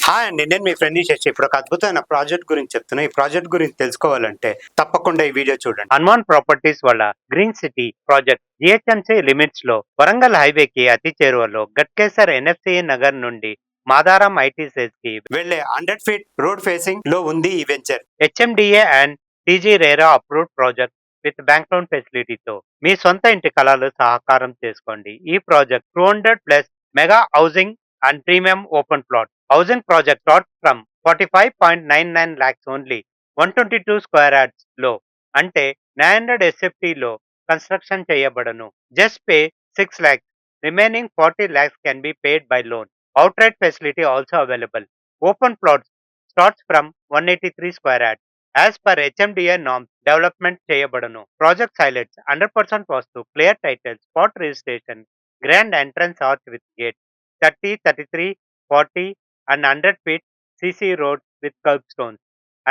Hi అండి. నేను మీ friend Shashi. ఇప్పుడు ఒక అద్భుతమైన ప్రాజెక్ట్ గురించి చెప్తున్నా. ఈ ప్రాజెక్ట్ గురించి తెలుసుకోవాలంటే తప్పకుండా ఈ వీడియో చూడండి. హనుమాన్ ప్రాపర్టీస్ వాళ్ళ green city project GHMC limits లో వరంగల్ హైవేకి అతి చేరువలో గట్కేసర్ ఎన్ఎఫ్సి నగర్ నుండి మాదారం ఐటీసెస్ కి వెళ్లే 100 ఫీట్ రోడ్ ఫేసింగ్ లో ఉంది ఈ venture. HMDA and TG RERA approved project with bank loan ఫెసిలిటీతో మీ సొంత ఇంటి కళలు సహకారం చేసుకోండి. ఈ project 200+ mega housing and premium open plot. Housing project starts from 45.99 lakhs only. 122 square yards లో అంటే 900 SFT లో construction చేయబడను. Just pay 6 lakhs. Remaining 40 lakhs can be paid by loan. Outright facility also available. Open plots starts from 183 square yards. As per HMDA norms, development చేయబడను. Project highlights 100% vastu, clear title, spot registration, grand entrance arch with gate. 30, 33, 40 and 100 feet CC road with curbstones.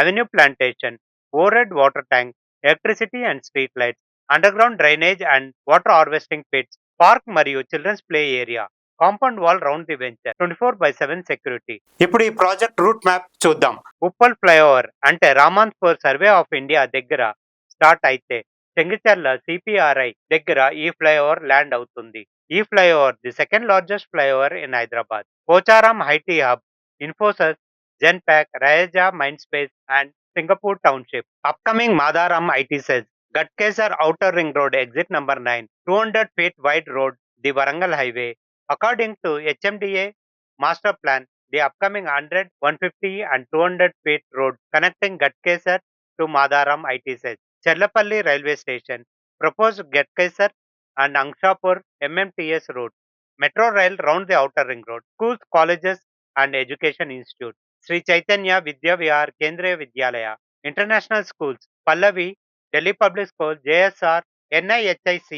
Avenue plantation, overhead water tank, electricity and street lights, underground drainage and water harvesting pits, park మరియు children's play area. Compound wall round the venture 24/7 security. ఇప్పుడు ఈ project route map చూద్దాం. Uppal flyover అంటే Ramanpur survey of India దగ్గర start అయితే Chengicherla CPRI దగ్గర ఈ flyover land అవుతుంది. ఈ flyover the second largest flyover in Hyderabad. Pocharam IT hub, Infosys, Genpact, Raheja Mind Space and Singapore township. Upcoming Madaram ITES, Ghatkesar outer ring road exit number 9, 200 feet wide road, the Warangal highway. According to HMDA master plan, the upcoming 100, 150 and 200 feet road connecting Gatkesar to Madaram ITSH. Chellapalli railway station, proposed Gatkesar and Angshapur MMTS route. Metro rail round the outer ring road. Schools, colleges and education institute. Sri Chaitanya Vidya Vihar Kendriya Vidyalaya. International schools, Pallavi, Delhi Public School, JSR, NIHIC,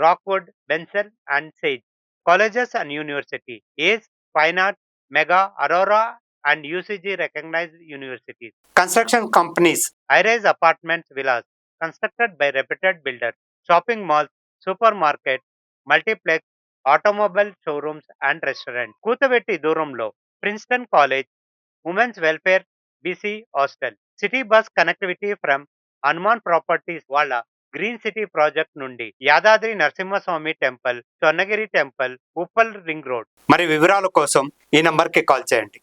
Rockwood, Benson and Sage. Colleges and university, ACE, Fine Arts, Mega, Aurora and UCG recognized universities. Construction companies, high-rise apartments, villas, constructed by reputed builders, shopping malls, supermarket, multiplex, automobile showrooms and restaurants. Kutavetti Durumlo, Princeton College, Women's Welfare, BC Hostel. City bus connectivity from Hanuman Properties వాళ్ళ green city project నుండి Yadadri Narasimhaswamy temple, Swarnagiri temple, Uppal ring road. మరి వివరాల కోసం ఈ నంబర్కి call చేయండి.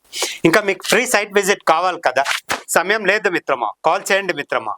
ఇంకా మీకు ఫ్రీ సైట్ విజిట్ కావాలి కదా, సమయం లేదు మిత్రమా, కాల్ చేయండి మిత్రమా.